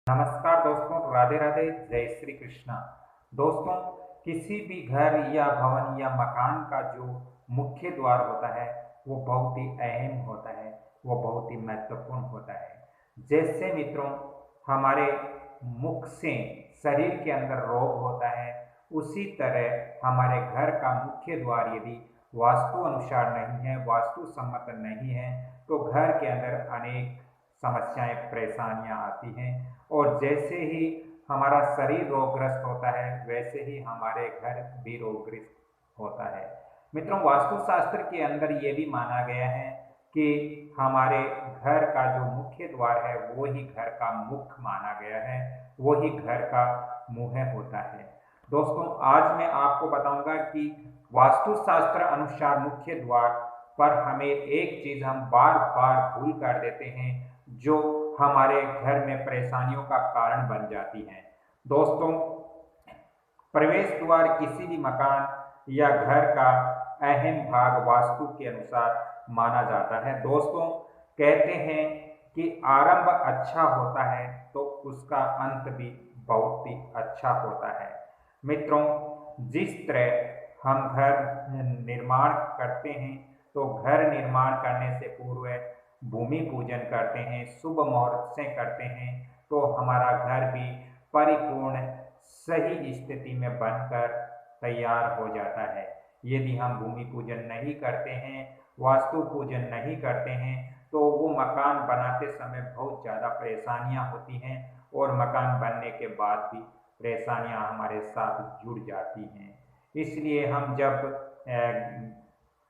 नमस्कार दोस्तों, राधे राधे, जय श्री कृष्णा। दोस्तों, किसी भी घर या भवन या मकान का जो मुख्य द्वार होता है वो बहुत ही अहम होता है, वो बहुत ही महत्वपूर्ण होता है। जैसे मित्रों, हमारे मुख से शरीर के अंदर रोग होता है, उसी तरह हमारे घर का मुख्य द्वार यदि वास्तु अनुसार नहीं है, वास्तु सम्मत नहीं है, तो घर के अंदर अनेक समस्याएं परेशानियां आती हैं। और जैसे ही हमारा शरीर रोगग्रस्त होता है, वैसे ही हमारे घर भी रोगग्रस्त होता है। मित्रों, वास्तुशास्त्र के अंदर ये भी माना गया है कि हमारे घर का जो मुख्य द्वार है वो ही घर का मुख माना गया है, वो ही घर का मुंह होता है। दोस्तों, आज मैं आपको बताऊंगा कि वास्तुशास्त्र अनुसार मुख्य द्वार पर हमें एक चीज हम बार बार भूल कर देते हैं, जो हमारे घर में परेशानियों का कारण बन जाती है। दोस्तों, प्रवेश द्वार किसी भी मकान या घर का अहम भाग वास्तु के अनुसार माना जाता है। दोस्तों, कहते हैं कि आरंभ अच्छा होता है तो उसका अंत भी बहुत ही अच्छा होता है। मित्रों, जिस तरह हम घर निर्माण करते हैं, तो घर निर्माण करने से पूर्व भूमि पूजन करते हैं, शुभ मुहूर्त से करते हैं, तो हमारा घर भी परिपूर्ण सही स्थिति में बनकर तैयार हो जाता है। यदि हम भूमि पूजन नहीं करते हैं, वास्तु पूजन नहीं करते हैं, तो वो मकान बनाते समय बहुत ज़्यादा परेशानियां होती हैं, और मकान बनने के बाद भी परेशानियां हमारे साथ जुड़ जाती हैं। इसलिए हम जब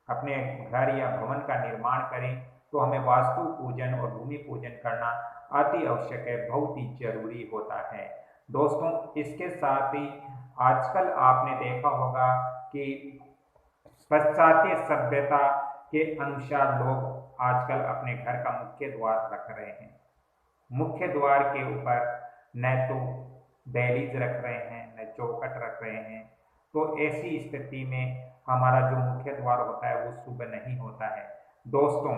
अपने घर या भवन का निर्माण करें, तो हमें वास्तु पूजन और भूमि पूजन करना अति आवश्यक है, बहुत ही जरूरी होता है। दोस्तों, इसके साथ ही आजकल आपने देखा होगा कि पाश्चात्य सभ्यता के अनुसार लोग आजकल अपने घर का मुख्य द्वार रख रहे हैं। मुख्य द्वार के ऊपर न तो दहलीज रख रहे हैं, न चौखट रख रहे हैं। तो ऐसी स्थिति में हमारा जो मुख्य द्वार होता है वो शुभ नहीं होता है। दोस्तों,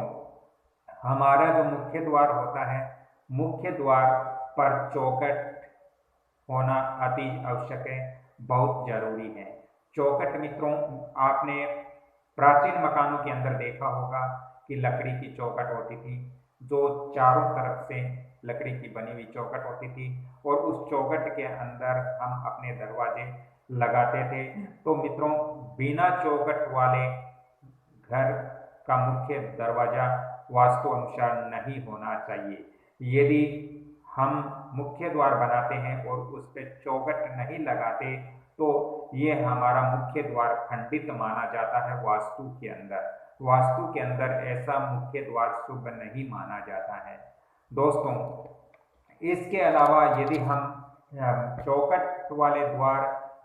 हमारा जो मुख्य द्वार होता है, मुख्य द्वार पर चौखट होना अति आवश्यक है, बहुत जरूरी है। चौखट मित्रों, आपने प्राचीन मकानों के अंदर देखा होगा कि लकड़ी की चौखट होती थी, जो चारों तरफ से लकड़ी की बनी हुई चौखट होती थी, और उस चौखट के अंदर हम अपने दरवाजे लगाते थे। तो मित्रों, बिना चौखट वाले घर का मुख्य दरवाजा वास्तु अनुसार नहीं होना चाहिए। यदि हम मुख्य द्वार बनाते हैं और उस पर चौखट नहीं लगाते, तो ये हमारा मुख्य द्वार खंडित माना जाता है वास्तु के अंदर। वास्तु के अंदर ऐसा मुख्य द्वार शुभ नहीं माना जाता है। दोस्तों, इसके अलावा यदि हम चौखट वाले द्वार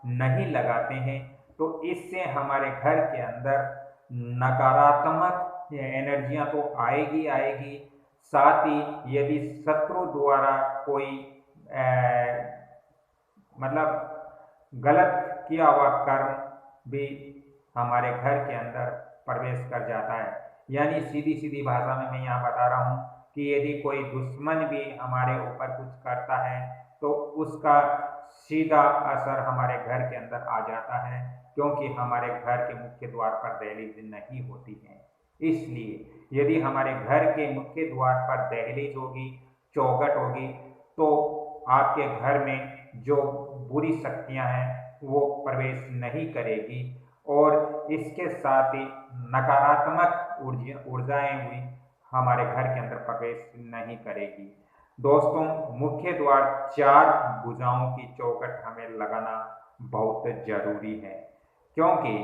नहीं लगाते हैं, तो इससे हमारे घर के अंदर नकारात्मक एनर्जियां तो आएगी आएगी, साथ ही यदि शत्रु द्वारा कोई मतलब गलत किया हुआ कर्म भी हमारे घर के अंदर प्रवेश कर जाता है। यानी सीधी सीधी भाषा में मैं यहाँ बता रहा हूँ कि यदि कोई दुश्मन भी हमारे ऊपर कुछ करता है, तो उसका सीधा असर हमारे घर के अंदर आ जाता है, क्योंकि हमारे घर के मुख्य द्वार पर दहलीज नहीं होती है। इसलिए यदि हमारे घर के मुख्य द्वार पर दहलीज होगी, चौखट होगी, तो आपके घर में जो बुरी शक्तियां हैं वो प्रवेश नहीं करेगी, और इसके साथ ही नकारात्मक ऊर्जाएं हुई हमारे घर के अंदर प्रवेश नहीं करेगी। दोस्तों, मुख्य द्वार चार भुजाओं की चौखट हमें लगाना बहुत जरूरी है, क्योंकि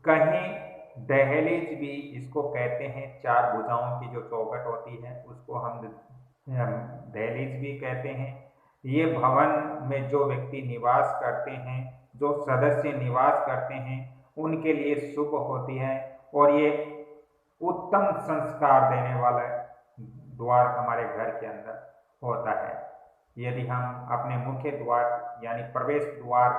कहीं दहलीज भी इसको कहते हैं। चार भुजाओं की जो चौखट होती है उसको हम दहलीज भी कहते हैं। ये भवन में जो व्यक्ति निवास करते हैं, जो सदस्य निवास करते हैं, उनके लिए शुभ होती है, और ये उत्तम संस्कार देने वाला द्वार हमारे घर के अंदर होता है। यदि हम अपने मुख्य द्वार यानी प्रवेश द्वार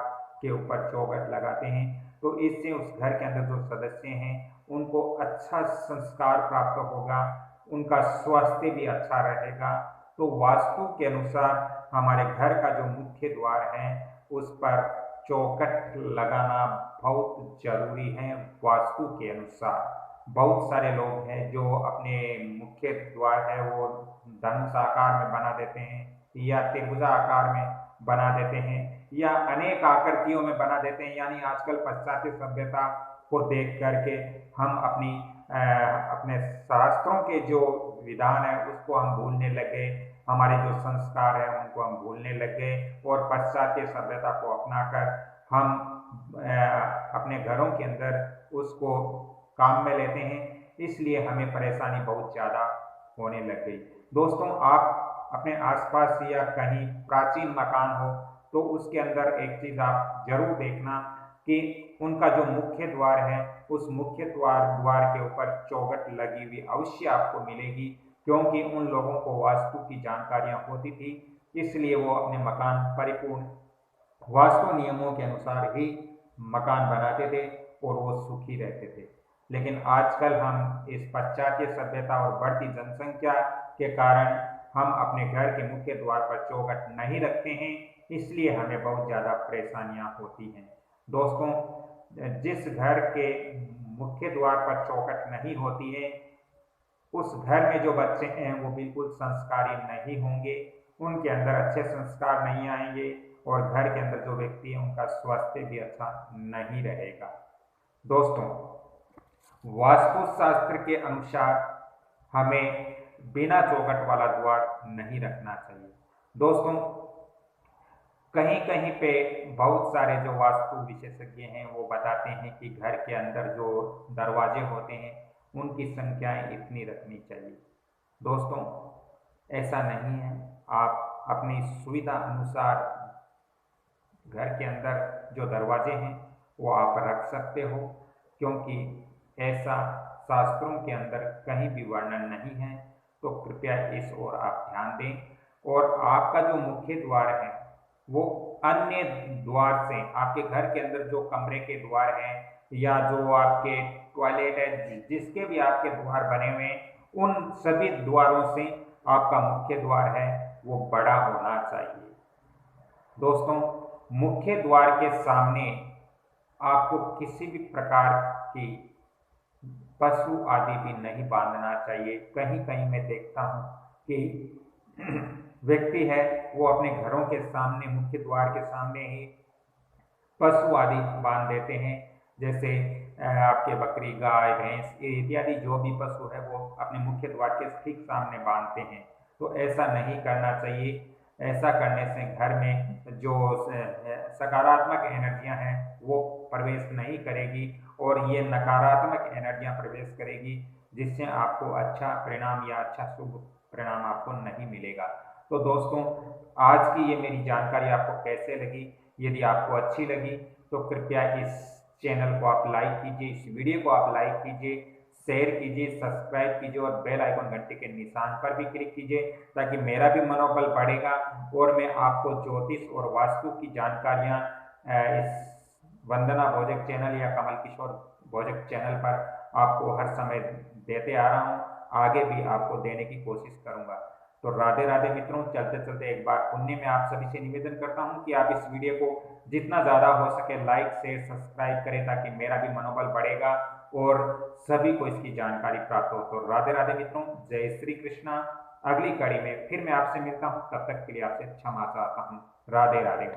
के ऊपर चौखट लगाते हैं, तो इससे उस घर के अंदर जो सदस्य हैं उनको अच्छा संस्कार प्राप्त होगा, उनका स्वास्थ्य भी अच्छा रहेगा, तो वास्तु के अनुसार हमारे घर का जो मुख्य द्वार है उस पर चौखट लगाना बहुत जरूरी है वास्तु के अनुसार। बहुत सारे लोग हैं जो अपने मुख्य द्वार है वो धनुष आकार में बना देते हैं या त्रिभुजा आकार में बना देते हैं या अनेक आकृतियों में बना देते हैं। यानी आजकल पाश्चात्य सभ्यता को देख करके हम अपने शास्त्रों के जो विधान है उसको हम भूलने लगे, हमारे जो संस्कार है उनको हम भूलने लगे और पाश्चात्य सभ्यता को अपनाकर हम अपने घरों के अंदर उसको काम में लेते हैं, इसलिए हमें परेशानी बहुत ज़्यादा होने लग गई। दोस्तों, आप अपने आसपास या कहीं प्राचीन मकान हो तो उसके अंदर एक चीज़ आप जरूर देखना कि उनका जो मुख्य द्वार है उस मुख्य द्वार के ऊपर चौखट लगी हुई अवश्य आपको मिलेगी, क्योंकि उन लोगों को वास्तु की जानकारियां होती थी, इसलिए वो अपने मकान परिपूर्ण वास्तु नियमों के अनुसार ही मकान बनाते थे और वो सुखी रहते थे। लेकिन आजकल हम इस पाश्चात्य सभ्यता और बढ़ती जनसंख्या के कारण हम अपने घर के मुख्य द्वार पर चौखट नहीं रखते हैं, इसलिए हमें बहुत ज़्यादा परेशानियां होती हैं। दोस्तों, जिस घर के मुख्य द्वार पर चौखट नहीं होती है उस घर में जो बच्चे हैं वो बिल्कुल संस्कारी नहीं होंगे, उनके अंदर अच्छे संस्कार नहीं आएंगे और घर के अंदर जो व्यक्ति है उनका स्वास्थ्य भी अच्छा नहीं रहेगा। दोस्तों, वास्तुशास्त्र के अनुसार हमें बिना चौखट वाला द्वार नहीं रखना चाहिए। दोस्तों, कहीं कहीं पे बहुत सारे जो वास्तु विशेषज्ञ हैं वो बताते हैं कि घर के अंदर जो दरवाजे होते हैं उनकी संख्याएं इतनी रखनी चाहिए। दोस्तों, ऐसा नहीं है। आप अपनी सुविधा अनुसार घर के अंदर जो दरवाजे हैं वो आप रख सकते हो, क्योंकि ऐसा शास्त्रों के अंदर कहीं भी वर्णन नहीं है। तो कृपया इस ओर आप ध्यान दें और आपका जो मुख्य द्वार है वो अन्य द्वार से, आपके घर के अंदर जो कमरे के द्वार हैं या जो आपके टॉयलेट है, जिसके भी आपके द्वार बने हुए हैं, उन सभी द्वारों से आपका मुख्य द्वार है वो बड़ा होना चाहिए। दोस्तों, मुख्य द्वार के सामने आपको किसी भी प्रकार की पशु आदि भी नहीं बांधना चाहिए। कहीं कहीं मैं देखता हूँ कि व्यक्ति है वो अपने घरों के सामने, मुख्य द्वार के सामने ही पशु आदि बांध देते हैं, जैसे आपके बकरी, गाय, भैंस इत्यादि जो भी पशु है वो अपने मुख्य द्वार के ठीक सामने बांधते हैं। तो ऐसा नहीं करना चाहिए। ऐसा करने से घर में जो सकारात्मक एनर्जियां हैं वो प्रवेश नहीं करेगी और ये नकारात्मक एनर्जियां प्रवेश करेगी, जिससे आपको अच्छा परिणाम या अच्छा शुभ परिणाम आपको नहीं मिलेगा। तो दोस्तों, आज की ये मेरी जानकारी आपको कैसे लगी? यदि आपको अच्छी लगी तो कृपया इस चैनल को आप लाइक कीजिए, इस वीडियो को आप लाइक कीजिए, शेयर कीजिए, सब्सक्राइब कीजिए और बेल आइकन घंटे के निशान पर भी क्लिक कीजिए, ताकि मेरा भी मनोबल बढ़ेगा और मैं आपको ज्योतिष और वास्तु की जानकारियाँ इस वंदना भोजक चैनल या कमल किशोर भोजक चैनल पर आपको हर समय देते आ रहा हूँ, आगे भी आपको देने की कोशिश करूँगा। तो राधे राधे मित्रों, चलते चलते एक बार पुण्य में आप सभी से निवेदन करता हूं कि आप इस वीडियो को जितना ज़्यादा हो सके लाइक, शेयर, सब्सक्राइब करें, ताकि मेरा भी मनोबल बढ़ेगा और सभी को इसकी जानकारी प्राप्त हो। तो राधे राधे मित्रों, जय श्री कृष्णा। अगली कड़ी में फिर मैं आपसे मिलता हूं, तब तक के लिए आपसे क्षमा चाहता हूं। राधे राधे।